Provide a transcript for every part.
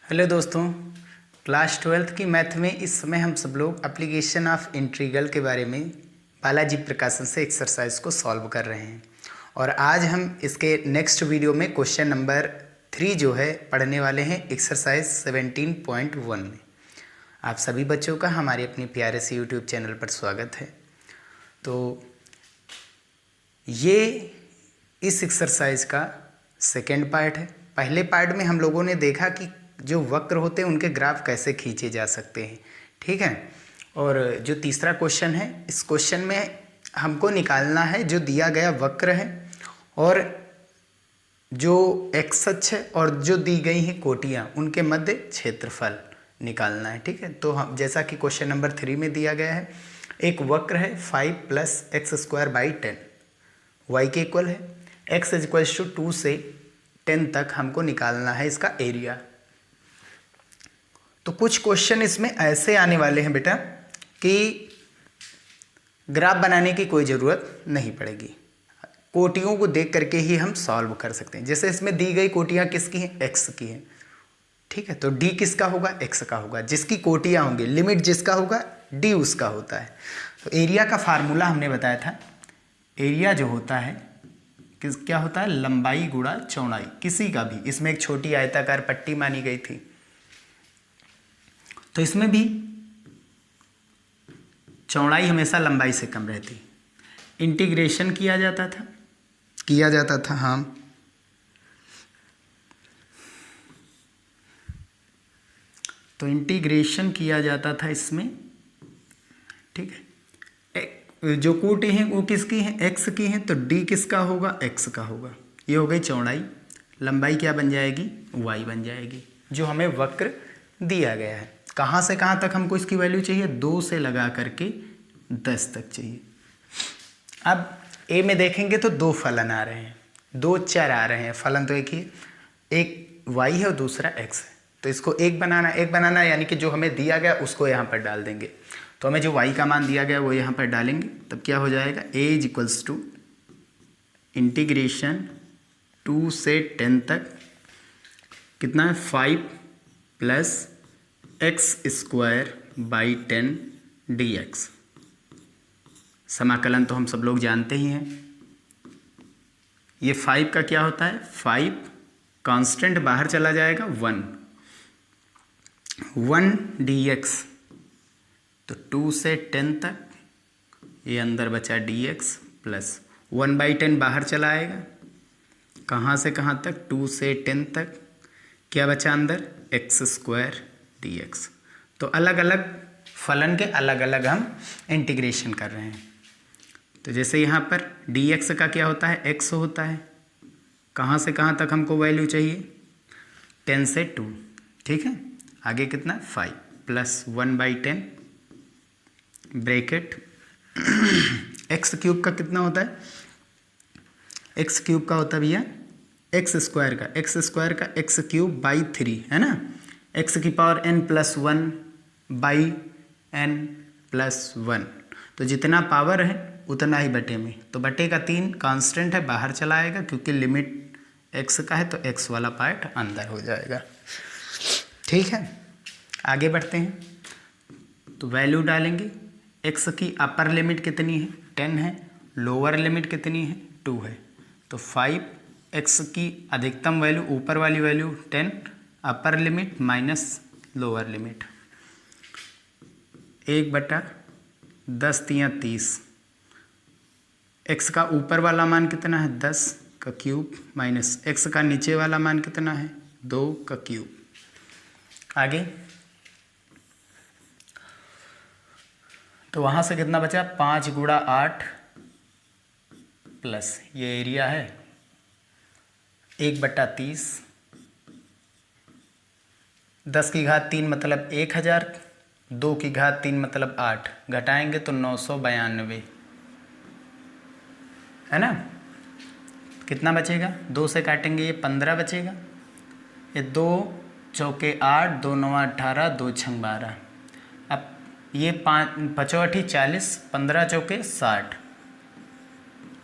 Hello दोस्तों, class 12th की math में इस समय हम सब लोग एप्लीकेशन ऑफ इंटीग्रल के बारे में बालाजी प्रकाशन से एक्सरसाइज को सॉल्व कर रहे हैं। और आज हम इसके नेक्स्ट वीडियो में क्वेश्चन नंबर 3 जो है पढ़ने वाले हैं एक्सरसाइज 17.1 में। आप सभी बच्चों का हमारे अपने प्यारे से यूट्यूब चैनल पर स्वागत है। तो ये इस एक्सरसाइज का सेकेंड पार्ट है। पहले पार्ट में हम लोगों ने देखा कि जो वक्र होते हैं उनके ग्राफ कैसे खींचे जा सकते हैं, ठीक है। और जो तीसरा क्वेश्चन है, इस क्वेश्चन में हमको निकालना है जो दिया गया वक्र है और जो एक्स अक्ष है और जो दी गई हैं कोटियाँ उनके मध्य क्षेत्रफल निकालना है, ठीक है। तो हम जैसा कि क्वेश्चन नंबर 3 में दिया गया है, एक वक्र है 5 + x²/10 y के इक्वल है। x = 2 से 10 तक हमको निकालना है इसका एरिया। तो कुछ क्वेश्चन इसमें ऐसे आने वाले हैं बेटा कि ग्राफ बनाने की कोई ज़रूरत नहीं पड़ेगी, कोटियों को देख करके ही हम सॉल्व कर सकते हैं। जैसे इसमें दी गई कोटियाँ किसकी हैं? x की हैं, ठीक है। तो d किसका होगा? x का होगा। जिसकी कोटियाँ होंगी, लिमिट जिसका होगा d उसका होता है। तो एरिया का फार्मूला हमने बताया था। एरिया जो होता है क्या होता है? लंबाई गुणा चौड़ाई किसी का भी। इसमें एक छोटी आयताकार पट्टी मानी गई थी, तो इसमें भी चौड़ाई हमेशा लंबाई से कम रहती। इंटीग्रेशन किया जाता था हाँ। तो इंटीग्रेशन किया जाता था इसमें, ठीक है। जो कोटे हैं वो किसकी हैं? x की हैं। तो d किसका होगा? x का होगा। ये हो गई चौड़ाई। लंबाई क्या बन जाएगी? y बन जाएगी, जो हमें वक्र दिया गया है। कहाँ से कहाँ तक हमको इसकी वैल्यू चाहिए? 2 से लगा करके 10 तक चाहिए। अब a में देखेंगे तो 2 फलन आ रहे हैं, 2 चर आ रहे हैं। फलन तो एक ही है, एक y है और दूसरा x है। तो इसको एक बनाना यानी कि जो हमें दिया गया उसको यहाँ पर डाल देंगे। तो हमें जो y का मान दिया गया वो यहाँ पर डालेंगे, तब क्या हो जाएगा? a = इंटीग्रेशन 2 से 10 तक कितना है? 5 + x²/10 dx। समाकलन तो हम सब लोग जानते ही हैं। ये 5 का क्या होता है? 5 कांस्टेंट बाहर चला जाएगा 1 dx। तो 2 से 10 तक ये अंदर बचा dx प्लस 1/10 बाहर चला आएगा। कहाँ से कहाँ तक? 2 से 10 तक। क्या बचा अंदर? x² dx। तो अलग अलग फलन के अलग अलग हम इंटीग्रेशन कर रहे हैं। तो जैसे यहाँ पर dx का क्या होता है? x होता है। कहाँ से कहाँ तक हमको वैल्यू चाहिए? 10 से 2, ठीक है। आगे कितना? 5 + 1/10 ब्रैकेट x³ का कितना होता है? x³ का होता है भैया x² का x³/3 है ना। x⁴n+1/n+1। तो जितना पावर है उतना ही बटे में। तो बटे का 3 कांस्टेंट है, बाहर चला आएगा क्योंकि लिमिट x का है, तो x वाला पार्ट अंदर हो जाएगा, ठीक है। आगे बढ़ते हैं। तो वैल्यू डालेंगे। x की अपर लिमिट कितनी है? 10 है। लोअर लिमिट कितनी है? 2 है। तो 5 x की अधिकतम वैल्यू, ऊपर वाली value 10, upper limit minus lower limit 1/10 × 30। x का ऊपर वाला मान कितना है? 10 का क्यूब माइनस x का नीचे वाला मान कितना है? 2 का क्यूब। आगे तो वहाँ से कितना बचा? 5 × 8 प्लस ये एरिया है 1/30। 10 की घात 3 मतलब 1000, 2 की घात 3 मतलब 8, घटाएंगे तो 992 है ना। कितना बचेगा? 2 से काटेंगे ये 15 बचेगा। ये 2 चौके 8, 2 9 18, 2 6 12। अब ये 5 5 8 40, 15 चौके 60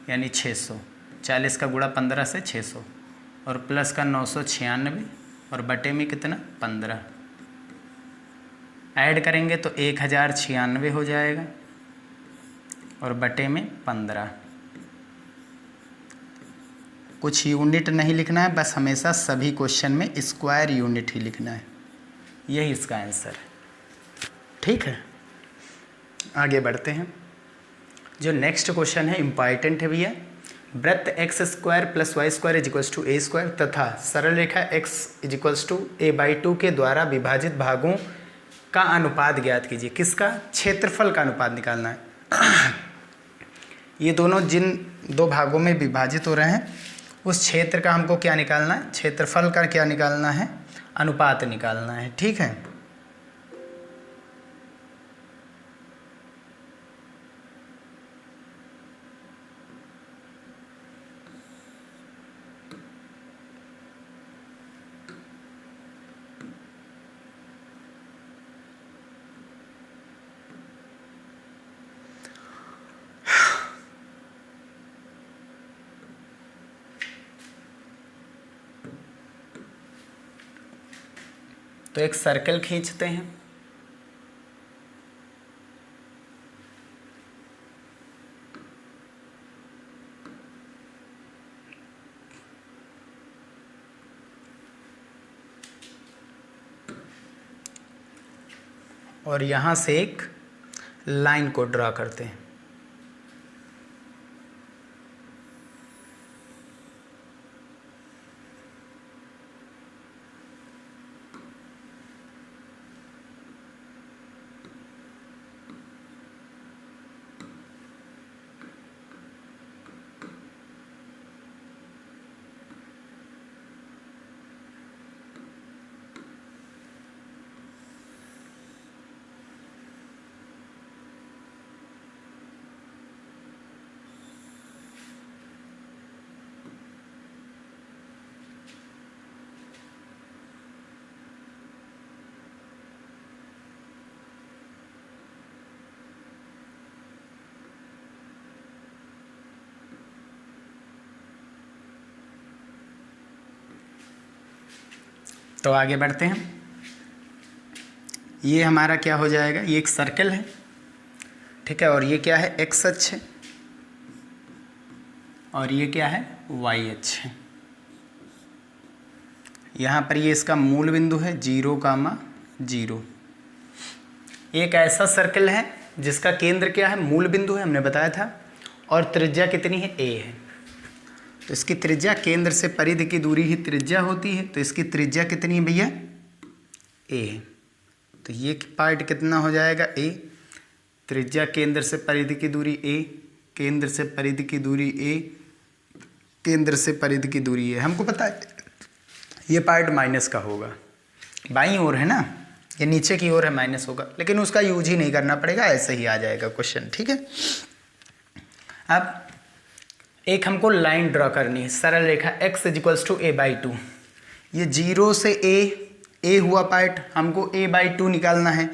यानी 600। 40 का गुणा 15 से 600 और प्लस का 996 और बटे में कितना 15, ऐड करेंगे तो 1096 हो जाएगा और बटे में 15। कुछ यूनिट नहीं लिखना है, बस हमेशा सभी क्वेश्चन में स्क्वायर यूनिट ही लिखना है, यही इसका आंसर है। ठीक है, आगे बढ़ते हैं। जो नेक्स्ट क्वेश्चन है इम्पॉर्टेंट है भैया। वृत्त X square plus Y square is equals to A square तथा सरल रेखा एक्स इजिक्वल्स टू a/2 के द्वारा विभाजित भागों का अनुपात ज्ञात कीजिए। किसका? क्षेत्रफल का अनुपात निकालना है। ये दोनों जिन दो भागों में विभाजित हो रहे हैं उस क्षेत्र का हमको क्या निकालना है? क्षेत्रफल का क्या निकालना है? अनुपात निकालना है। ठीक है, तो एक सर्कल खींचते हैं। और यहाँ से एक लाइन को ड्रा करते हैं। तो आगे बढ़ते हैं। ये हमारा क्या हो जाएगा? ये एक सर्कल है, ठीक है, और ये क्या है? एक्स अक्ष है और ये क्या है? वाई अक्ष है। यहाँ पर ये इसका मूल बिंदु है 0,0। एक ऐसा सर्कल है जिसका केंद्र क्या है? मूल बिंदु है, हमने बताया था, और त्रिज्या कितनी है? a है। तो इसकी त्रिज्या, केंद्र से परिधि की दूरी ही त्रिज्या होती है, तो इसकी त्रिज्या कितनी है भैया? a है। तो ये पार्ट कितना हो जाएगा? a। त्रिज्या केंद्र से परिधि की दूरी a, केंद्र से परिधि की दूरी a, केंद्र से परिधि की दूरी a। हमको पता है ये पार्ट माइनस का होगा, बाईं ओर है ना, ये नीचे की ओर है, माइनस होगा, लेकिन उसका यूज ही नहीं करना पड़ेगा, ऐसे ही आ जाएगा क्वेश्चन। ठीक है, अब एक हमको लाइन ड्रॉ करनी है, सरल रेखा x इजिक्वल्स टू a/2। ये 0 से a हुआ पार्ट, हमको a/2 निकालना है,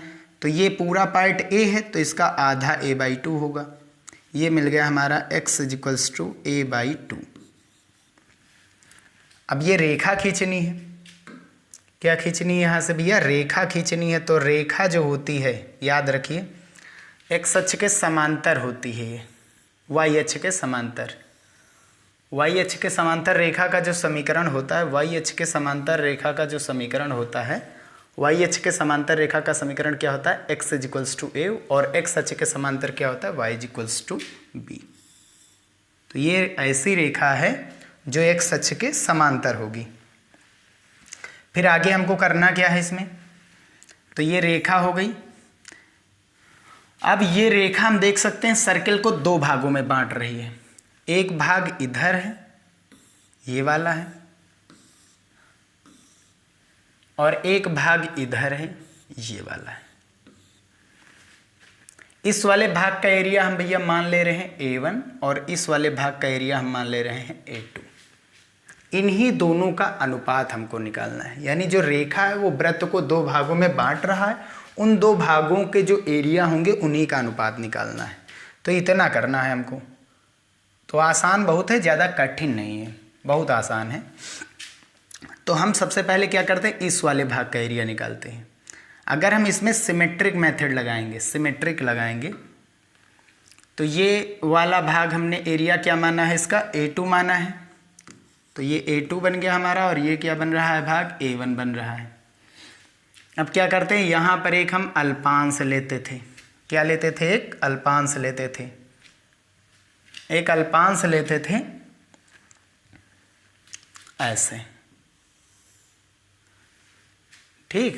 तो ये पूरा पार्ट a है, तो इसका आधा a/2 होगा। ये मिल गया हमारा x इजिक्वल्स टू a/2। अब ये रेखा खींचनी है। क्या खींचनी है यहाँ से भैया? रेखा खींचनी है। तो रेखा जो होती है, याद रखिए, x अक्ष के समांतर होती है, ये y अक्ष के समांतर। y अक्ष के समांतर रेखा का जो समीकरण होता है, y अक्ष के समांतर रेखा का जो समीकरण होता है, y अक्ष के समांतर रेखा का समीकरण क्या होता है? x इजिक्वल्स टू a, और x अक्ष के समांतर क्या होता है? y is equals to b। तो ये ऐसी रेखा है जो x अक्ष के समांतर होगी। फिर आगे हमको करना क्या है इसमें? तो ये रेखा हो गई। अब ये रेखा हम देख सकते हैं सर्कल को दो भागों में बांट रही है। एक भाग इधर है, ये वाला है, और एक भाग इधर है, ये वाला है। इस वाले भाग का एरिया हम भैया मान ले रहे हैं A1 और इस वाले भाग का एरिया हम मान ले रहे हैं A2। इन्हीं दोनों का अनुपात हमको निकालना है, यानी जो रेखा है वो वृत्त को दो भागों में बांट रहा है, उन दो भागों के जो एरिया होंगे उन्हीं का अनुपात निकालना है। तो इतना करना है हमको। तो आसान बहुत है, ज़्यादा कठिन नहीं है, बहुत आसान है। तो हम सबसे पहले क्या करते हैं, इस वाले भाग का एरिया निकालते हैं। अगर हम इसमें सिमेट्रिक मेथड लगाएंगे, सिमेट्रिक लगाएंगे, तो ये वाला भाग हमने एरिया क्या माना है, इसका A2 माना है, तो ये A2 बन गया हमारा, और ये क्या बन रहा है, भाग A1 बन रहा है। अब क्या करते हैं, यहाँ पर एक हम अल्पांश लेते थे, क्या लेते थे, एक अल्पांश लेते थे, एक अल्पांश लेते थे ऐसे, ठीक,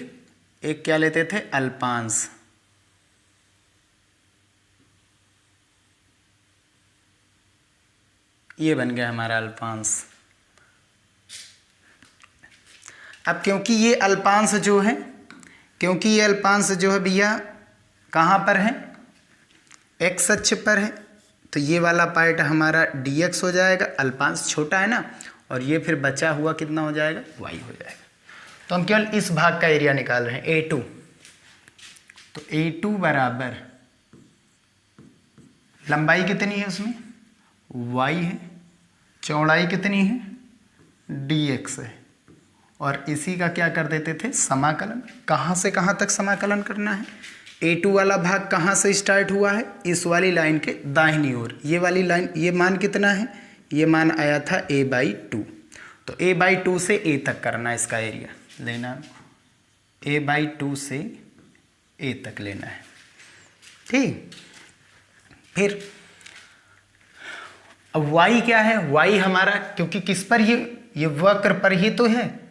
एक क्या लेते थे, अल्पांश। ये बन गया हमारा अल्पांश। अब क्योंकि ये अल्पांश जो है, क्योंकि ये अल्पांश जो है भैया कहाँ पर है, एक्स अक्ष पर है, तो ये वाला पार्ट हमारा dx हो जाएगा, अल्पांश छोटा है ना, और ये फिर बचा हुआ कितना हो जाएगा, y हो जाएगा। तो हम केवल इस भाग का एरिया निकाल रहे हैं, A2। तो A2 बराबर लंबाई कितनी है उसमें, y है, चौड़ाई कितनी है, dx है, और इसी का क्या कर देते थे, समाकलन। कहाँ से कहाँ तक समाकलन करना है, A2 वाला भाग कहाँ से स्टार्ट हुआ है, इस वाली लाइन के दाहिनी ओर, ये वाली लाइन, ये मान कितना है, ये मान आया था A/2, तो A/2 से A तक करना है, इसका एरिया लेना, A/2 से A तक लेना है, ठीक। फिर अब y क्या है, y हमारा, क्योंकि किस पर, ये वक्र पर ही तो है,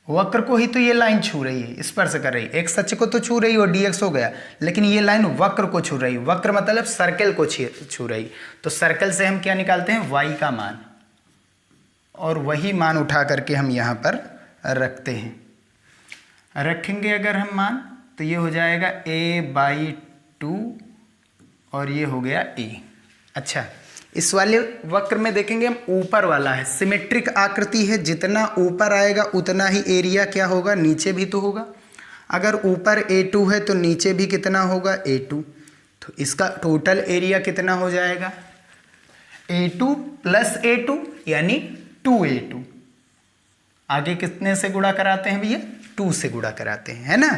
वक्र को ही तो ये लाइन छू रही है, स्पर्श कर रही है, एक्स अक्ष को तो छू रही और dx हो गया, लेकिन ये लाइन वक्र को छू रही, वक्र मतलब सर्कल को छू रही, तो सर्कल से हम क्या निकालते हैं, y का मान, और वही मान उठा करके हम यहाँ पर रखते हैं। रखेंगे अगर हम मान, तो ये हो जाएगा A/2 और ये हो गया A। अच्छा, इस वाले वक्र में देखेंगे हम, ऊपर वाला है, सिमेट्रिक आकृति है, जितना ऊपर आएगा उतना ही एरिया क्या होगा, नीचे भी तो होगा। अगर ऊपर A2 है तो नीचे भी कितना होगा, A2, तो इसका टोटल एरिया कितना हो जाएगा, A2 प्लस A2 यानी 2A2। आगे कितने से गुणा कराते हैं भैया, 2 से गुणा कराते हैं, है ना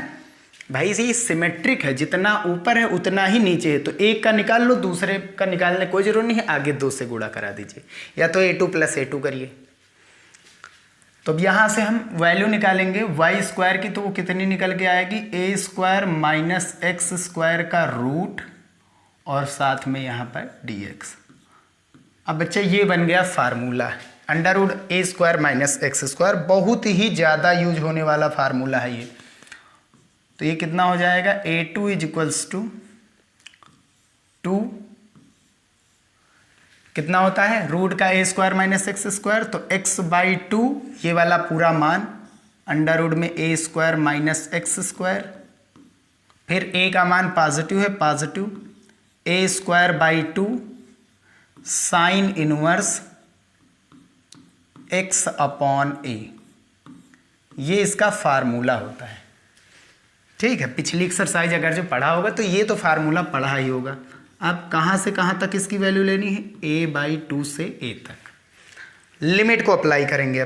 भाई। ये सिमेट्रिक है, जितना ऊपर है उतना ही नीचे है, तो एक का निकाल लो, दूसरे का निकालने कोई जरूरत नहीं है, आगे 2 से गुणा करा दीजिए, या तो A2 प्लस A2 करिए। तो अब यहाँ से हम वैल्यू निकालेंगे y² की, तो वो कितनी निकल के आएगी, A² - x² का रूट, और साथ में यहाँ पर dx। अब बच्चे ये बन गया फार्मूला, √A² - x², बहुत ही ज़्यादा यूज होने वाला फार्मूला है ये। तो ये कितना हो जाएगा, A2 = 2, कितना होता है, रूट का A² - x², तो x/2 ये वाला पूरा मान, अंडर रूट में A² - x², फिर a का मान पॉजिटिव है, positive, A²/2 sine inverse x/a, ये इसका फार्मूला होता है, ठीक है। पिछली एक्सरसाइज अगर जो पढ़ा होगा तो ये तो फार्मूला पढ़ा ही होगा। अब कहाँ से कहाँ तक इसकी वैल्यू लेनी है, A/2 से A तक। लिमिट को अप्लाई करेंगे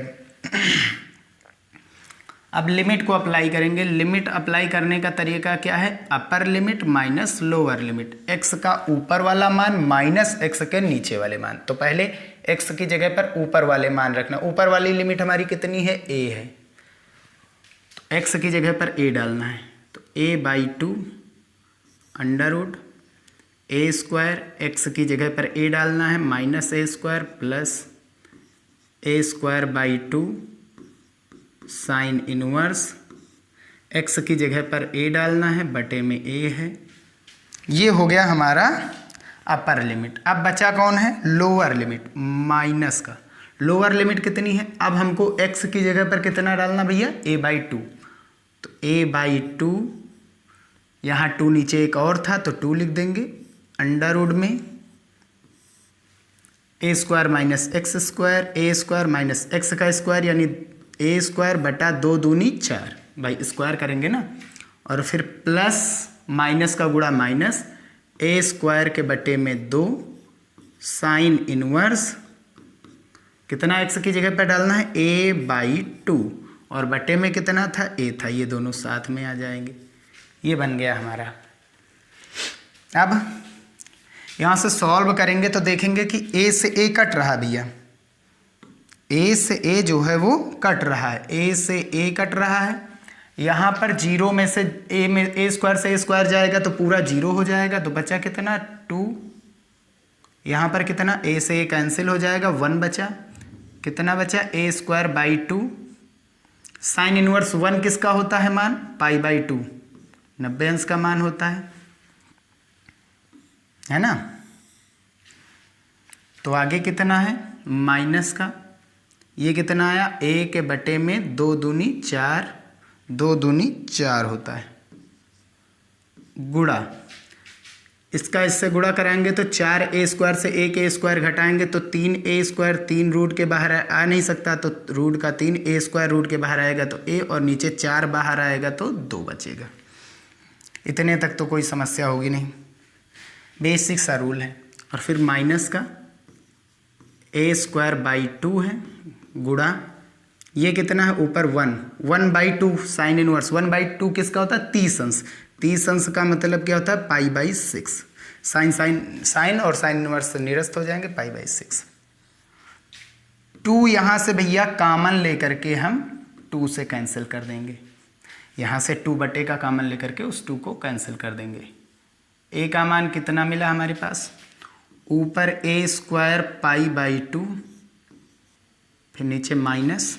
अब लिमिट को अप्लाई करेंगे। लिमिट अप्लाई करने का तरीका क्या है, upper limit minus lower limit, x का ऊपर वाला मान माइनस x के नीचे वाले मान। तो पहले x की जगह पर ऊपर वाले मान रखना। ऊपर वाली लिमिट हमारी कितनी है, a है, तो x की जगह पर a डालना है, तो A/2 under root A² x की जगह पर a डालना है, -a² plus A²/2 sine inverse, x की जगह पर a डालना है, बटे में a है। ये हो गया हमारा अपर लिमिट। अब बचा कौन है, लोअर लिमिट, माइनस का। लोअर लिमिट कितनी है, अब हमको x की जगह पर कितना डालना भैया, A/2, तो A/2, यहाँ 2 नीचे एक और था तो 2 लिख देंगे, अंडर रूट में A² - x², A² - x का स्क्वायर यानी A² बटा 2 दूनी 4, भाई स्क्वायर करेंगे ना, और फिर प्लस माइनस का गुणा माइनस, A² के बटे में 2 साइन इनवर्स, कितना x की जगह पर डालना है, A/2, और बटे में कितना था, a था, ये दोनों साथ में आ जाएंगे। ये बन गया हमारा। अब यहाँ से सॉल्व करेंगे तो देखेंगे कि a से a कट रहा भैया, a से a जो है वो कट रहा है, a से a कट रहा है। यहाँ पर जीरो में से a में a स्क्वायर से a स्क्वायर जाएगा तो पूरा जीरो हो जाएगा, तो बचा कितना 2। यहाँ पर कितना a से a कैंसिल हो जाएगा, 1 बचा। कितना बचा a square by 2। Sine inverse 1 किसका होता है मान, पाई बाई 2, 90 अंश का मान होता है ना। तो आगे कितना है माइनस का, ये कितना आया a के बटे में 2 दूनी 4, 2 दूनी 4 होता है, गुणा इसका इससे गुणा कराएंगे तो 4a स्क्वायर से 1a स्क्वायर घटाएंगे तो 3a स्क्वायर, 3 रूट के बाहर आ नहीं सकता तो रूट का 3, a स्क्वायर रूट के बाहर आएगा तो a, और नीचे 4 बाहर आएगा तो 2 बचेगा। इतने तक तो कोई समस्या होगी नहीं, बेसिक सा रूल है। और फिर माइनस का a स्क्वायर बाई 2 है, गुणा ये कितना है ऊपर 1 बाई 2 साइन इनवर्स, 1 बाई 2 किसका होता है 30 अंश, 30 अंश का मतलब क्या होता है पाई बाई 6। साइन और साइन इनवर्स निरस्त हो जाएंगे, पाई बाई 6। 2 यहाँ से भैया कामन लेकर के हम 2 से कैंसिल कर देंगे, यहाँ से 2 बटे का कामन लेकर के उस 2 को कैंसिल कर देंगे। a का मान कितना मिला हमारे पास, ऊपर a स्क्वायर पाई बाई 2, फिर नीचे माइनस,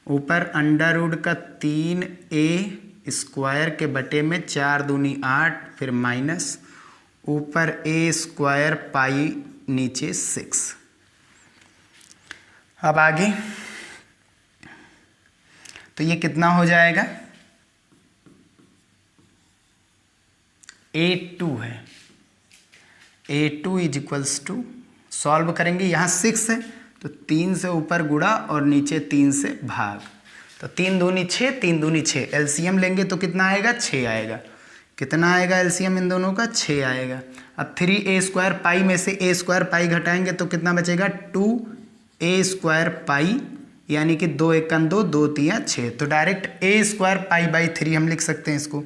ऊपर अंडर रूट का 3a स्क्वायर के बटे में 4 दूनी 8, फिर माइनस, ऊपर a स्क्वायर पाई नीचे 6। अब आगे तो ये कितना हो जाएगा, a2 है, a2 is equals to, solve करेंगे यहाँ 6 है तो 3 से ऊपर गुणा और नीचे 3 से भाग, तो 3 दूनी 6, 3 दूनी 6, एलसीएम लेंगे तो कितना आएगा 6 आएगा। कितना आएगा एलसीएम इन दोनों का 6 आएगा। अब 3a स्क्वायर पाई में से a स्क्वायर पाई घटाएंगे तो कितना बचेगा 2a स्क्वायर पाई, यानी कि 2 1 2, 2 3 6, तो direct a square pi by 3 हम लिख सकते हैं इसको,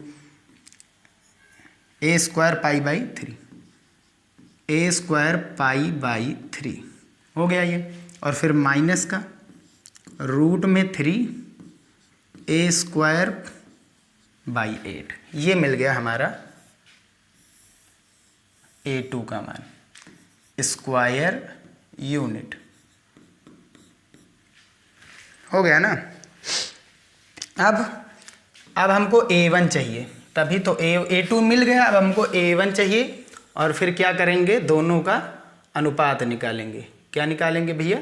a square pi by 3, a square pi by 3 हो गया ये। और फिर माइनस का रूट में 3a स्क्वायर बाई 8, ये मिल गया हमारा a2 का मान, स्क्वायर यूनिट हो गया ना। अब हमको a1 चाहिए, तभी तो a2 मिल गया, अब हमको a1 चाहिए। और फिर क्या करेंगे, दोनों का अनुपात निकालेंगे। क्या निकालेंगे भैया,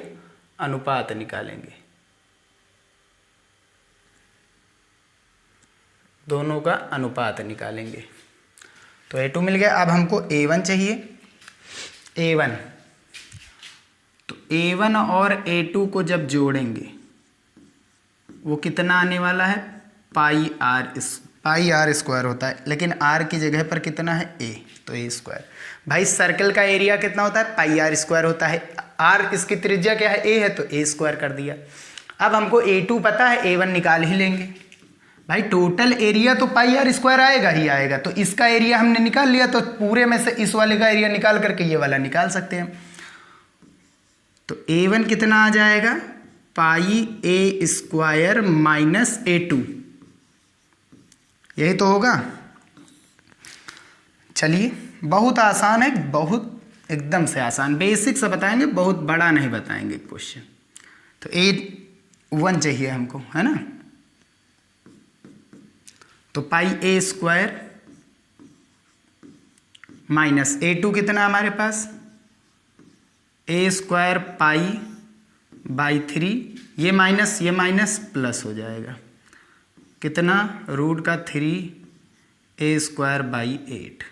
अनुपात निकालेंगे, दोनों का अनुपात निकालेंगे। तो a2 मिल गया, अब हमको a1 चाहिए। a1 तो a1 और a2 को जब जोड़ेंगे वो कितना आने वाला है, पाई आर स्क्वायर होता है, लेकिन r की जगह पर कितना है a, तो a स्क्वायर। भाई सर्कल का एरिया कितना होता है, पाई आर स्क्वायर होता है, r इसकी त्रिज्या क्या है a है, तो a स्क्वायर कर दिया। अब हमको a2 पता है, a1 निकाल ही लेंगे। भाई टोटल एरिया तो पाई आर स्क्वायर आएगा ही आएगा, तो इसका एरिया हमने निकाल लिया, तो पूरे में से इस वाले का एरिया निकाल करके ये वाला निकाल सकते हैं। तो a1 कितना आ जाएगा, पाई a स्क्वायर माइनस a2, यही तो होगा। चलिए बहुत आसान है, बहुत एकदम से आसान, बेसिक से बताएंगे, बहुत बड़ा नहीं बताएंगे क्वेश्चन। तो a1 चाहिए हमको, है ना। तो पाई a स्क्वायर माइनस a2 कितना हमारे पास, a स्क्वायर पाई बाई 3, ये माइनस प्लस हो जाएगा, कितना रूट का 3a स्क्वायर बाई 8।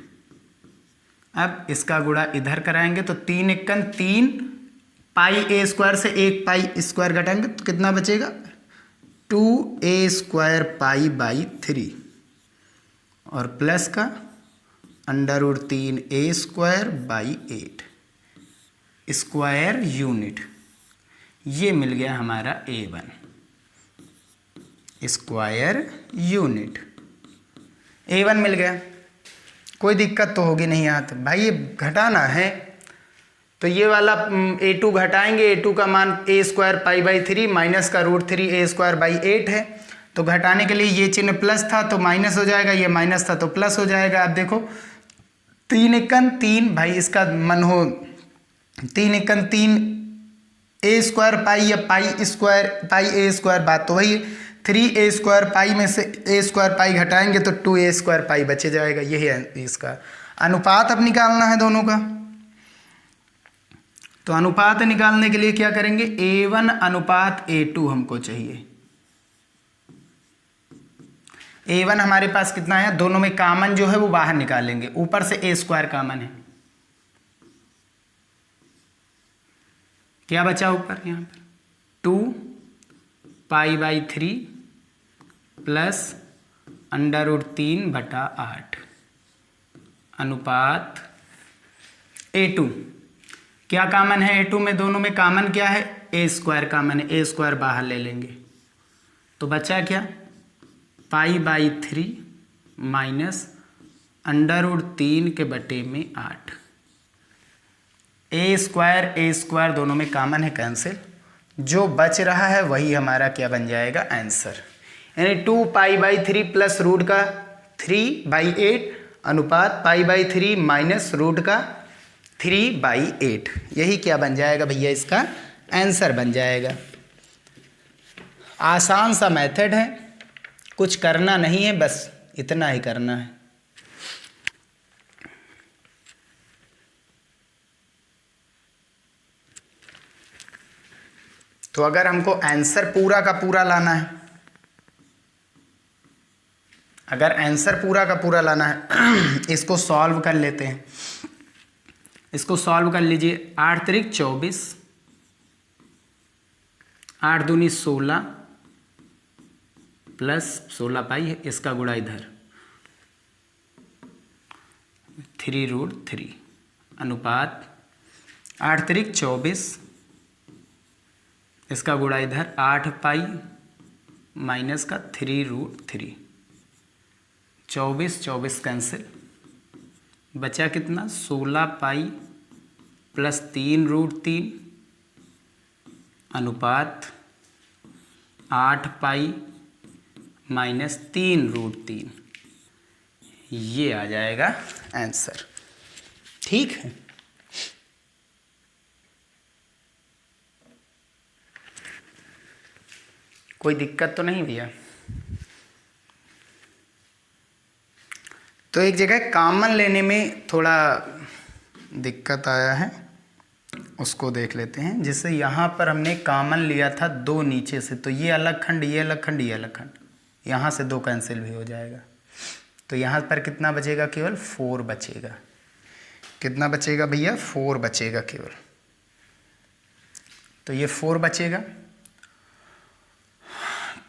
अब इसका गुणा इधर कराएंगे तो 3 1 3, पाई a स्क्वायर से 1 पाई स्क्वायर घटाएंगे तो कितना बचेगा, 2a स्क्वायर पाई बाई 3, और प्लस का under root 3a square by 8 square unit, ये मिल गया हमारा a1। Square unit. A1 मिल गया, कोई दिक्कत तो होगी नहीं। यहाँ तो भाई ये घटाना है तो ये वाला A2 घटाएंगे, A2 का मान a² π/3 माइनस का √3 a²/8 है। तो घटाने के लिए ये चिन्ह प्लस था तो माइनस हो जाएगा, ये माइनस था तो प्लस हो जाएगा। अब देखो 3 एकन 3, भाई इसका मन हो 3 एकन 3 a² π या π² बात तो वही है। 3a² π में से a² π घटाएंगे तो 2a² π बचे जाएगा। यही है इसका अनुपात अब निकालना है दोनों का। तो अनुपात निकालने के लिए क्या करेंगे, A1 अनुपात A2 हमको चाहिए। A1 हमारे पास कितना है, दोनों में कॉमन जो है वो बाहर निकालेंगे, ऊपर से a² कॉमन है, क्या बचा ऊपर यहाँ पर 2 π/3 प्लस √3/8 अनुपात A2। क्या कॉमन है A2 में, दोनों में कॉमन क्या है, a² कॉमन है, a² बाहर ले लेंगे तो बचा क्या π/3 माइनस √3/8। a² दोनों में कॉमन है, कैंसिल। जो बच रहा है वही हमारा क्या बन जाएगा, आंसर। यानी 2 π/3 प्लस √3/8 अनुपात π/3 माइनस √3/8, यही क्या बन जाएगा भैया, इसका आंसर बन जाएगा। आसान सा मेथड है, कुछ करना नहीं है, बस इतना ही करना है। तो अगर हमको आंसर पूरा का पूरा लाना है, अगर आंसर पूरा का पूरा लाना है इसको सॉल्व कर लेते हैं। इसको सॉल्व कर लीजिए। 8 त्रिक 24, 8 दूनी 16 प्लस 16 पाई है, इसका गुणा इधर 3√3 अनुपात 8 त्रिक 24, इसका गुणा इधर 8 पाई माइनस का 3√3, 24 कैंसिल, बचा कितना 16 पाई प्लस 3√3 अनुपात 8 पाई माइनस 3√3, ये आ जाएगा आंसर। ठीक है, कोई दिक्कत तो नहीं भैया। तो एक जगह कॉमन लेने में थोड़ा दिक्कत आया है, उसको देख लेते हैं। जैसे यहाँ पर हमने कॉमन लिया था 2 नीचे से, तो ये अलग खंड, ये अलग खंड, ये अलग खंड, यहाँ से 2 कैंसिल भी हो जाएगा। तो यहाँ पर कितना बचेगा, केवल 4 बचेगा। कितना बचेगा भैया, 4 बचेगा केवल। तो ये 4 बचेगा,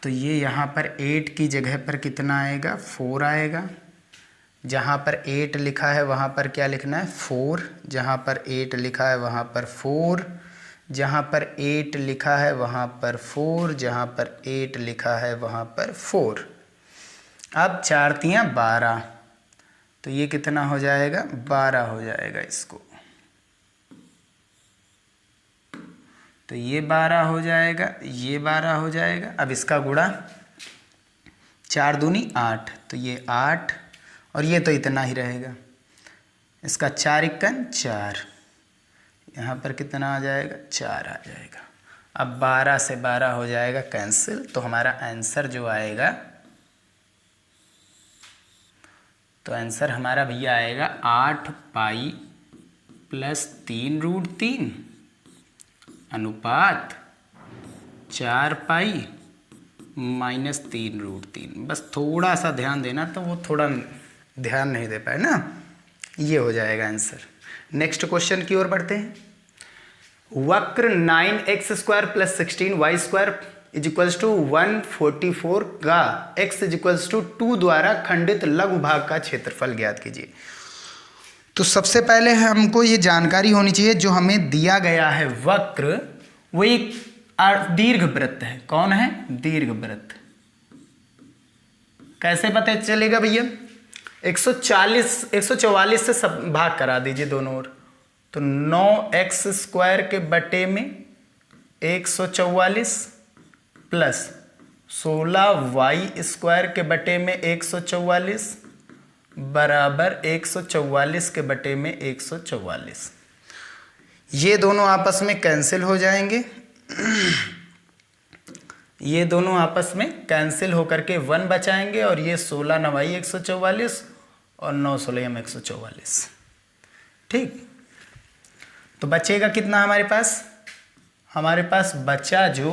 तो ये यहाँ पर 8 की जगह पर कितना आएगा, 4 आएगा। जहाँ पर 8 लिखा है वहाँ पर क्या लिखना है, 4। जहाँ पर 8 लिखा है वहाँ पर 4, जहाँ पर 8 लिखा है वहाँ पर 4, जहाँ पर 8 लिखा है वहाँ पर 4। अब 4 तियाँ 12, तो ये कितना हो जाएगा, 12 हो जाएगा इसको। तो ये 12 हो जाएगा, ये 12 हो जाएगा। अब इसका गुणा 4 दूनी 8, तो ये 8 और ये तो इतना ही रहेगा। इसका 4 एकन 4, यहाँ पर कितना आ जाएगा, 4 आ जाएगा। अब 12 से 12 हो जाएगा कैंसिल। तो हमारा आंसर जो आएगा, तो आंसर हमारा भैया आएगा 8 पाई प्लस 3√3 अनुपात 4 पाई माइनस 3√3। बस थोड़ा सा ध्यान देना, तो वो थोड़ा ध्यान नहीं दे पाए ना, ये हो जाएगा आंसर। नेक्स्ट क्वेश्चन की ओर बढ़ते हैं। वक्र 9x² plus 16y² is equals to 144 का x इज इक्वल्स टू 2 द्वारा खंडित लघु भाग का क्षेत्रफल ज्ञात कीजिए। तो सबसे पहले हमको ये जानकारी होनी चाहिए, जो हमें दिया गया है वक्र वो एक दीर्घवृत्त है। कौन है, दीर्घवृत्त। कैसे पता चलेगा भैया? 144 से सब भाग करा दीजिए दोनों ओर, तो 9x² के बटे में 144 प्लस 16y² के बटे में 144 बराबर 144 के बटे में 144। ये दोनों आपस में कैंसिल हो जाएंगे, ये दोनों आपस में कैंसिल होकर के 1 बचाएंगे, और ये 16 9 144 और 9 16 144। ठीक, तो बचेगा कितना हमारे पास? हमारे पास बचा जो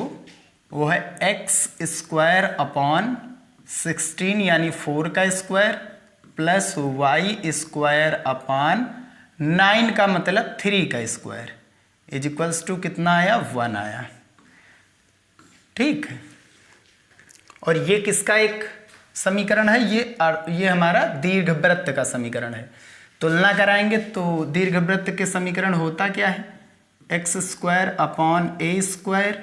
वो है x² अपॉन 16 यानी 4 का स्क्वायर प्लस y² अपॉन 9 का मतलब 3 का स्क्वायर इज इक्वल्स टू कितना आया? 1 आया। ठीक, और ये किसका एक समीकरण है? ये हमारा दीर्घवृत्त का समीकरण है। तुलना कराएंगे तो दीर्घवृत्त के समीकरण होता क्या है? x² upon a²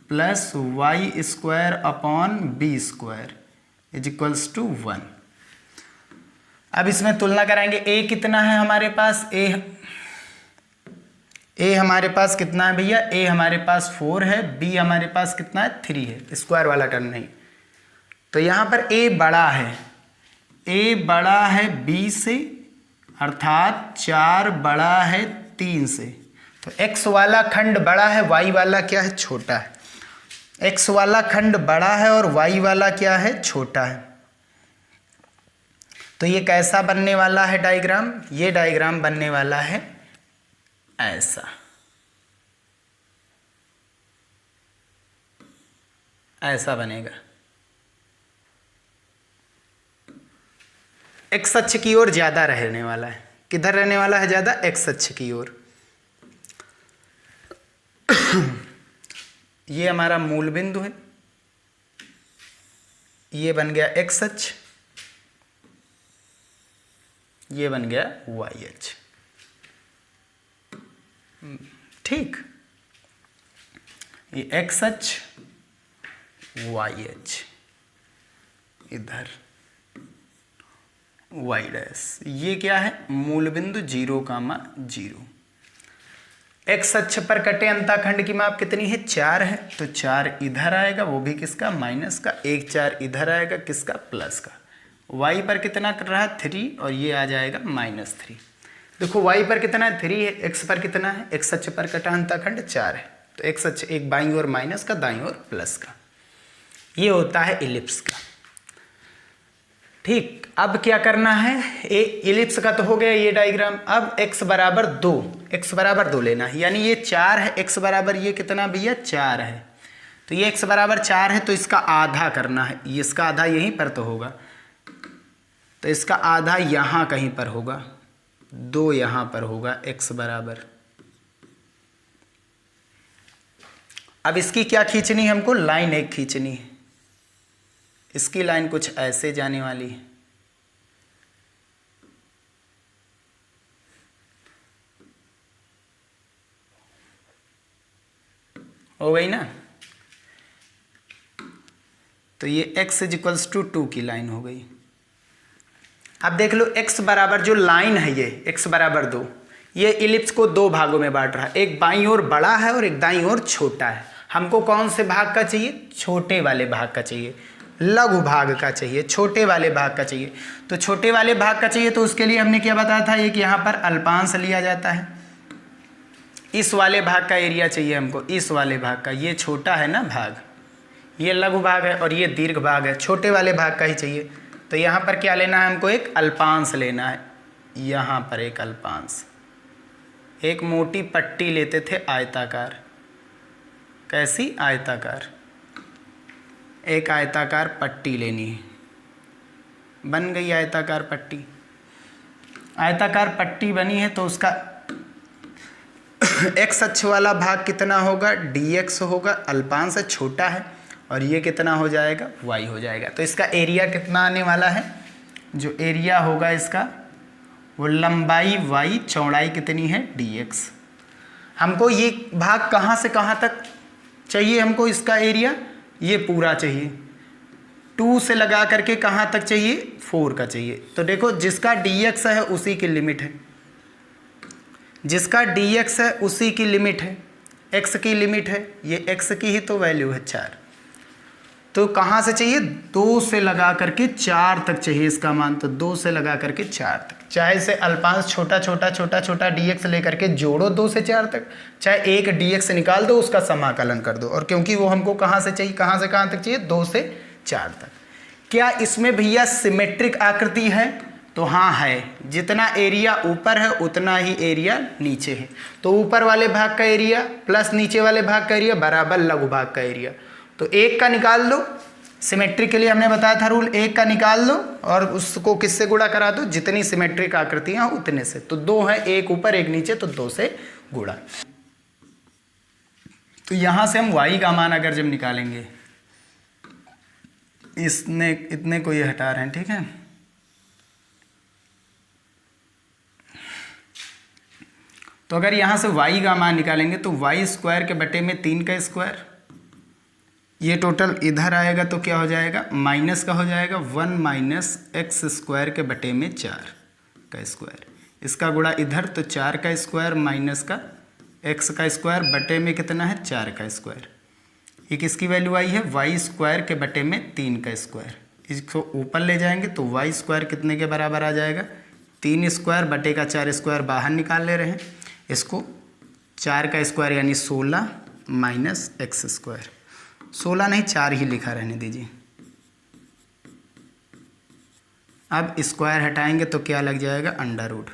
plus y² upon b² is equals to 1। अब इसमें तुलना कराएंगे। a कितना है हमारे पास? a हमारे पास कितना है भैया? a हमारे पास 4 है, b हमारे पास कितना है? 3 है, स्क्वायर वाला टर्म नहीं। तो यहाँ पर a बड़ा है, a बड़ा है b से, अर्थात 4 बड़ा है 3 से। तो x वाला खंड बड़ा है, y वाला क्या है? छोटा है। x वाला खंड बड़ा है और y वाला क्या है? छोटा है। तो ये कैसा बनने वाला है डायग्राम? ये डायग्राम बनने वाला है ऐसा। ऐसा बनेगा। एक्स अक्ष की ओर ज्यादा रहने वाला है। किधर रहने वाला है ज्यादा? एक्स अक्ष की ओर। ये हमारा मूल बिंदु है, ये बन गया एक्स अक्ष, ये बन गया वाई अक्ष। ठीक, ये एक्स अक्ष, वाई अक्ष, इधर वाई डैश। ये क्या है? मूल बिंदु 0,0। एक्स अक्ष पर कटे अंतःखंड की माप कितनी है? 4 है, तो 4 इधर आएगा, वो भी किसका? माइनस का। 1 4 इधर आएगा, किसका? प्लस का। y पर कितना कर रहा है? 3, और ये आ जाएगा -3। देखो y पर कितना है? 3 है, x पर कितना है? x अक्ष पर कटा अंतःखंड 4 है, तो x अक्ष एक बाईं ओर माइनस का, दाईं ओर प्लस का। ये होता है इलिप्स का। ठीक, अब क्या करना है? इलिप्स का तो हो गया ये डायग्राम। अब x बराबर 2, x बराबर 2 लेना है, यानी ये 4 है, x बराबर ये कितना भैया? 4 है। तो ये x बराबर 4 है, तो इसका आधा करना है। इसका आधा यहीं पर तो होगा, तो इसका आधा यहाँ कहीं पर होगा, 2 यहाँ पर होगा x बराबर। अब इसकी क्या खींचनी है हमको? लाइन एक खींचनी है। इसकी लाइन कुछ ऐसे जाने वाली है। हो गई ना? तो ये x = 2 की लाइन हो गई। अब देख लो x बराबर जो लाइन है, ये x बराबर 2, ये इलिप्स को 2 भागों में बांट रहा है। एक बाईं ओर बड़ा है और एक दाईं ओर छोटा है। हमको कौन से भाग का चाहिए? छोटे वाले भाग का चाहिए, लघु भाग का चाहिए, छोटे वाले भाग का चाहिए। तो छोटे वाले भाग का चाहिए, तो उसके लिए हमने क्या बताया था? एक यहाँ पर अल्पांश लिया जाता है। इस वाले भाग का एरिया चाहिए हमको, इस वाले भाग का। ये छोटा है ना भाग, ये लघु भाग है और ये दीर्घ भाग है। छोटे वाले भाग का ही चाहिए। तो यहाँ पर क्या लेना है हमको? एक अल्पांश लेना है। यहाँ पर एक अल्पांश, एक मोटी पट्टी लेते थे आयताकार। कैसी? आयताकार। एक आयताकार पट्टी लेनी है। बन गई आयताकार पट्टी। आयताकार पट्टी बनी है, तो उसका x अक्ष वाला भाग कितना होगा? dx होगा। अल्पांश छोटा है, और ये कितना हो जाएगा? y हो जाएगा। तो इसका एरिया कितना आने वाला है? जो एरिया होगा इसका, वो लंबाई y, चौड़ाई कितनी है? dx। हमको ये भाग कहाँ से कहाँ तक चाहिए? हमको इसका एरिया ये पूरा चाहिए। 2 से लगा करके कहाँ तक चाहिए, 4 का चाहिए। तो देखो जिसका dx है उसी की लिमिट है, जिसका dx है उसी की लिमिट है, x की लिमिट है, ये x की ही तो वैल्यू है 4। तो कहाँ से चाहिए, 2 से लगा करके 4 तक चाहिए इसका मान। तो 2 से लगा करके 4 तक, चाहे इसे अल्पांश छोटा छोटा छोटा छोटा dx लेकर के जोड़ो 2 से 4 तक, चाहे एक dx निकाल दो उसका समाकलन कर दो। और क्योंकि वो हमको कहाँ से चाहिए, कहाँ से कहाँ तक चाहिए, 2 से 4 तक। क्या इसमें भैया सिमेट्रिक आकृति है, तो हाँ है। जितना एरिया ऊपर है उतना ही एरिया नीचे है। तो ऊपर वाले भाग का एरिया प्लस नीचे वाले भाग का एरिया बराबर लघु भाग का एरिया। तो 1 का निकाल लो, सिमेट्रिक के लिए हमने बताया था रूल, 1 का निकाल लो और उसको किससे गुणा करा दो, जितनी सिमेट्रिक आकृतियां उतने से। तो 2 है, 1 ऊपर 1 नीचे, तो 2 से गुणा। तो यहां से हम y का मान अगर जब निकालेंगे, इसने इतने को ये हटा रहे हैं, ठीक है। तो अगर यहां से y का मान निकालेंगे तो y स्क्वायर के बटे में 3 का स्क्वायर, ये टोटल इधर आएगा तो क्या हो जाएगा, माइनस का हो जाएगा 1 माइनस एक्स स्क्वायर के बटे में 4 का स्क्वायर। इसका गुणा इधर तो 4 का स्क्वायर माइनस का एक्स का स्क्वायर बटे में कितना है, 4 का स्क्वायर। ये किसकी वैल्यू आई है, वाई स्क्वायर के बटे में 3 का स्क्वायर। इसको ऊपर ले जाएंगे तो वाई स्क्वायर कितने के बराबर आ जाएगा, 3 स्क्वायर बटे का 4 स्क्वायर बाहर निकाल ले रहे हैं। इसको 4 का स्क्वायर यानी 16 माइनस एक्स स्क्वायर, 16 नहीं 4 ही लिखा रहने दीजिए। अब स्क्वायर हटाएंगे तो क्या लग जाएगा, अंडर रूट।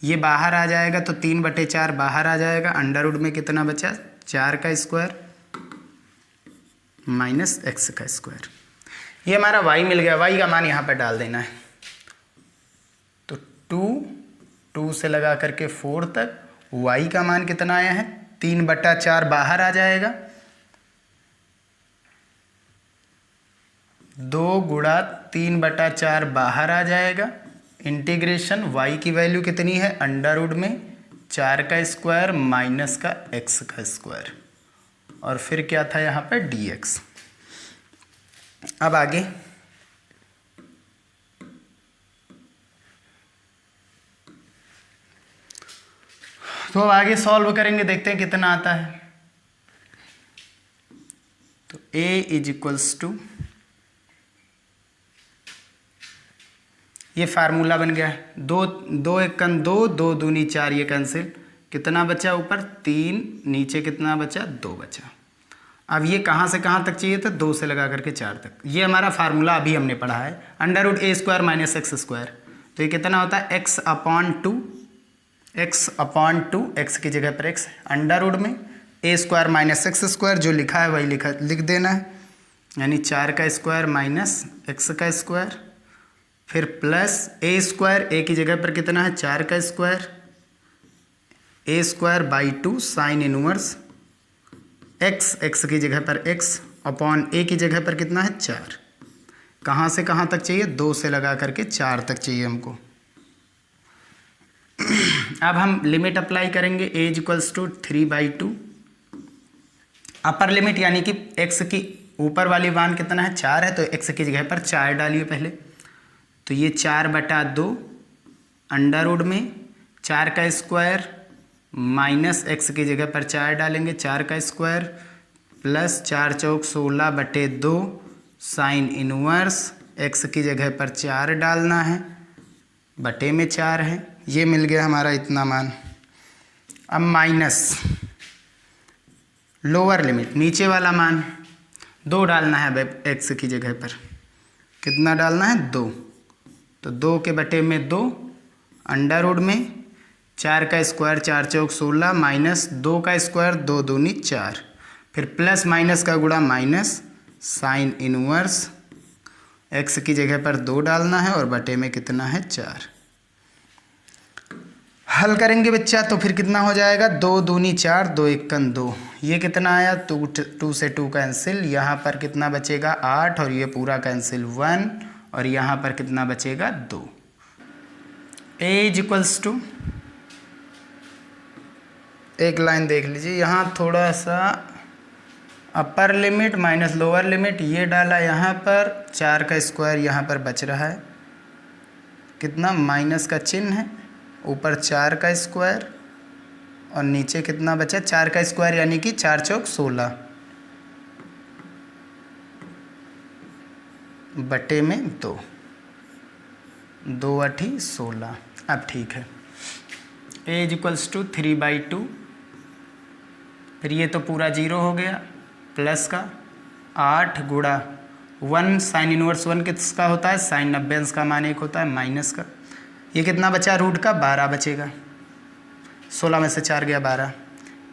ये बाहर आ जाएगा तो 3/4 बाहर आ जाएगा। अंडर रूट में कितना बचा, 4 का स्क्वायर माइनस एक्स का स्क्वायर। ये हमारा y मिल गया। y का मान यहाँ पर डाल देना है। तो 2 से लगा करके 4 तक y का मान कितना आया है, 3/4 बाहर आ जाएगा, 2 गुणा 3/4 बाहर आ जाएगा। इंटीग्रेशन y की वैल्यू कितनी है, अंडर रूट में 4 का स्क्वायर माइनस का x का स्क्वायर, और फिर क्या था यहाँ पर dx। अब आगे तो अब आगे सॉल्व करेंगे, देखते हैं कितना आता है। तो a इज इक्वल्स टू, ये फार्मूला बन गया है, 2 एकन 2, 2 दूनी 4, ये कैंसिल, कितना बचा ऊपर 3, नीचे कितना बचा 2 बचा। अब ये कहाँ से कहाँ तक चाहिए था, 2 से लगा करके 4 तक। ये हमारा फार्मूला अभी हमने पढ़ा है, under root a square minus x square. तो ये कितना होता है, x/2, x की जगह पर x, अंडर रूट में a square minus x square, जो लिखा है वही लिख देना है, यानी 4 का स्क्वायर माइनस एक्स का स्क्वायर, फिर प्लस a स्क्वायर, a की जगह पर कितना है 4 का square, a square by 2 sine inverse x की जगह पर x अपॉन a की जगह पर कितना है 4। कहाँ से कहाँ तक चाहिए, 2 से लगा करके 4 तक चाहिए हमको। अब हम लिमिट अप्लाई करेंगे, a equals to 3/2 upper limit, यानी कि x की ऊपर वाली मान कितना है 4 है, तो x की जगह पर 4 डालिए पहले। तो ये 4/2 अंडर रूट में 4 का स्क्वायर माइनस एक्स की जगह पर 4 डालेंगे, 4 का स्क्वायर प्लस 4 चौक 16/2 साइन इनवर्स एक्स की जगह पर 4 डालना है, बटे में 4 है। ये मिल गया हमारा इतना मान। अब माइनस लोअर लिमिट, नीचे वाला मान 2 डालना है एक्स की जगह पर, कितना डालना है 2। तो 2 के बटे में 2 अंडर रूट में 4 का स्क्वायर 4 चौक 16 माइनस 2 का स्क्वायर 2 दूनी 4, फिर प्लस माइनस का गुणा माइनस साइन इनवर्स x की जगह पर 2 डालना है और बटे में कितना है 4। हल करेंगे बच्चा तो फिर कितना हो जाएगा, 2 दूनी 4, 2 एकन 2, ये कितना आया 2 से 2 कैंसिल, यहाँ पर कितना बचेगा 8 और ये पूरा कैंसिल 1, और यहाँ पर कितना बचेगा 2। a इज इक्वल्स टू, एक लाइन देख लीजिए, यहाँ थोड़ा सा upper limit minus lower limit, ये डाला यहाँ पर, 4 का स्क्वायर यहाँ पर बच रहा है, कितना, माइनस का चिन्ह है, ऊपर 4 का स्क्वायर और नीचे कितना बचा, 4 का स्क्वायर यानी कि 4 चौक 16 बटे में 2, 2 8 16। अब ठीक है, a इक्वल्स टू 3/2, फिर ये तो पूरा 0 हो गया, प्लस का 8 गुणा 1 साइन इनवर्स 1 किसका होता है, साइन 90 अंश का मान 1 होता है, माइनस का, ये कितना बचा रूट का 12 बचेगा, 16 में से 4 गया 12,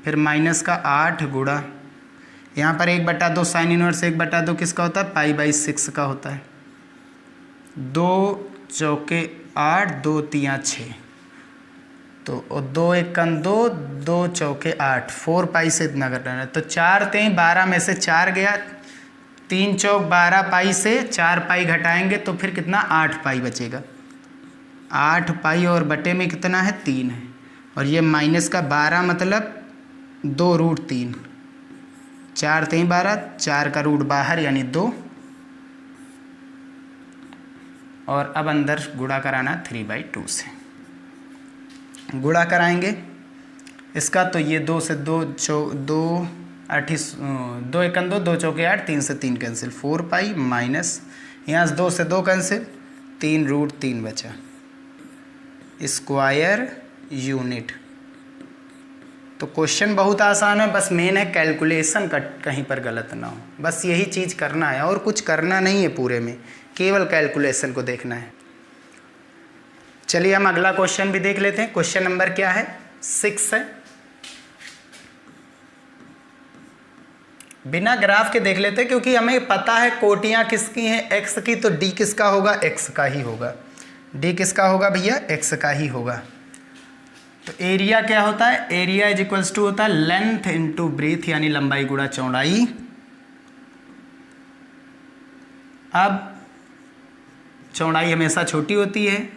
फिर माइनस का 8 गुणा, यहाँ पर 1/2 साइन इनवर्स 1/2 किसका होता है, पाई/6 का होता है, 2 चौके 8, 2 तियाँ 6, तो 2 1 2, 2 चौके 8, 4 पाई से इतना करना है, तो 4 तें 12 में से 4 गया, 3 चौक 12 पाई से 4 पाई घटाएंगे तो फिर कितना 8 पाई बचेगा, 8 पाई और बटे में कितना है 3 है, और ये माइनस का 12 मतलब 2√3, 4 तें 12, 4 का रूट बाहर यानी 2, और अब अंदर गुणा कराना 3/2 से, गुणा कराएंगे इसका, तो ये 2 से 2 2 8 2 1 2, 2 चौके 8, 3 से 3 कैंसिल, 4 पाई माइनस यहाँ से 2 से 2 कैंसिल, 3√3 बचा, स्क्वायर यूनिट। तो क्वेश्चन बहुत आसान है, बस मेन है कैलकुलेशन का कहीं पर गलत ना हो, बस यही चीज़ करना है और कुछ करना नहीं है पूरे में, केवल कैलकुलेशन को देखना है। चलिए हम अगला क्वेश्चन भी देख लेते हैं। क्वेश्चन नंबर क्या है, 6 है, बिना ग्राफ के देख लेते हैं क्योंकि हमें पता है कोटियां किसकी हैं, एक्स की, तो डी किसका होगा, एक्स का ही होगा, डी किसका होगा भैया, एक्स का ही होगा। तो एरिया क्या होता है, एरिया इज इक्वल्स टू होता है लेंथ इनटू ब्रीथ, यानी लंबाई गुणा चौड़ाई। अब चौड़ाई हमेशा छोटी होती है,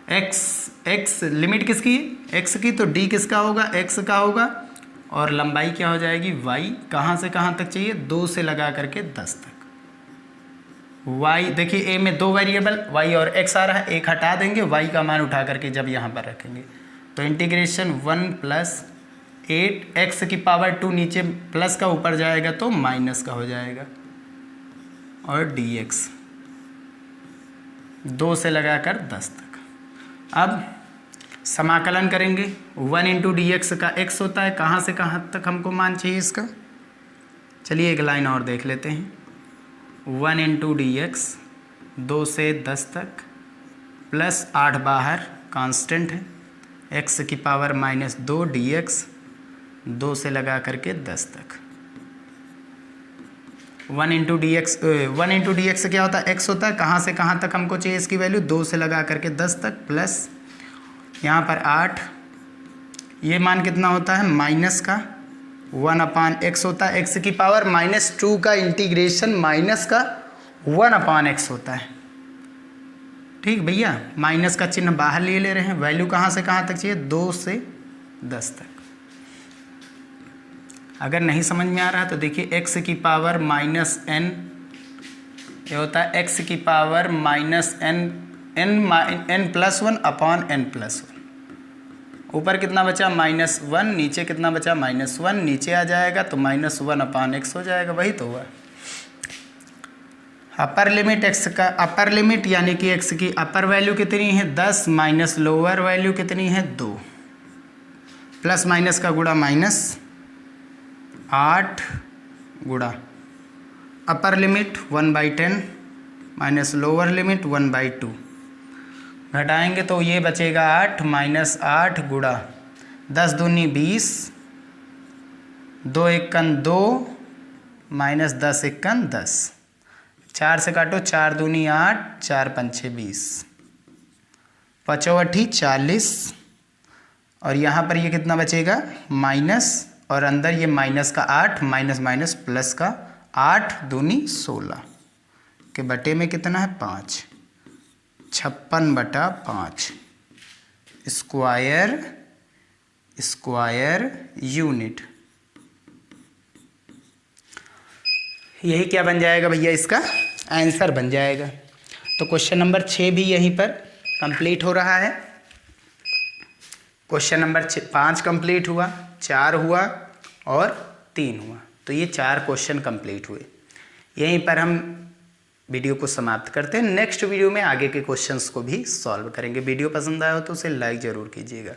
एक्स लिमिट किसकी है, एक्स की, तो डी किसका होगा, एक्स का होगा, और लंबाई क्या हो जाएगी, वाई, कहाँ से कहाँ तक चाहिए, 2 से लगा करके 10 तक। वाई देखिए ए में 2 वेरिएबल वाई और एक्स आ रहा है, एक हटा देंगे, वाई का मान उठा करके जब यहाँ पर रखेंगे तो इंटीग्रेशन 1 + 8 एक्स की पावर 2, नीचे प्लस का ऊपर जाएगा तो माइनस का हो जाएगा, और डी एक्स 2 से लगाकर 10 तक। अब समाकलन करेंगे, 1 × dx का x होता है, कहाँ से कहाँ तक हमको मान चाहिए इसका, चलिए एक लाइन और देख लेते हैं। 1 × dx 2 से 10 तक प्लस 8 बाहर कांस्टेंट है, x की पावर -2 dx 2 से लगा करके 10 तक। 1 × dx क्या होता है, x होता है, कहाँ से कहाँ तक हमको चाहिए इसकी वैल्यू, 2 से लगा करके 10 तक, प्लस यहाँ पर 8, ये मान कितना होता है, माइनस का 1/x होता है, x की पावर -2 का इंटीग्रेशन माइनस का 1/x होता है। ठीक भैया, माइनस का चिन्ह बाहर ले रहे हैं, वैल्यू कहाँ से कहाँ तक चाहिए, 2 से 10 तक। अगर नहीं समझ में आ रहा तो देखिए x की पावर -n, ये होता है x की पावर -n+1/n+1, ऊपर कितना बचा -1, नीचे कितना बचा -1, नीचे आ जाएगा तो -1/x हो जाएगा, वही तो हुआ। अपर लिमिट x का, अपर लिमिट यानी कि x की अपर वैल्यू कितनी है 10, माइनस लोअर वैल्यू कितनी है 2, प्लस माइनस का गुणा -8 गुणा upper limit 1/10 minus lower limit 1/2, घटाएंगे तो ये बचेगा 8 -8 गुणा 10 दूनी 20, 2 1 2 -10 1 10, 4 से काटो, 4 दूनी 8, 4 5 20, 5 8 40, और यहाँ पर ये कितना बचेगा माइनस, और अंदर ये माइनस का 8, माइनस माइनस प्लस का 8 दूनी 16 के बटे में कितना है 5, 56/5 स्क्वायर यूनिट। यही क्या बन जाएगा भैया, इसका आंसर बन जाएगा। तो क्वेश्चन नंबर 6 भी यहीं पर कंप्लीट हो रहा है। क्वेश्चन नंबर 5 कंप्लीट हुआ, 4 हुआ और 3 हुआ। तो ये 4 क्वेश्चन कंप्लीट हुए। यहीं पर हम वीडियो को समाप्त करते हैं। नेक्स्ट वीडियो में आगे के क्वेश्चंस को भी सॉल्व करेंगे। वीडियो पसंद आया हो तो उसे लाइक ज़रूर कीजिएगा।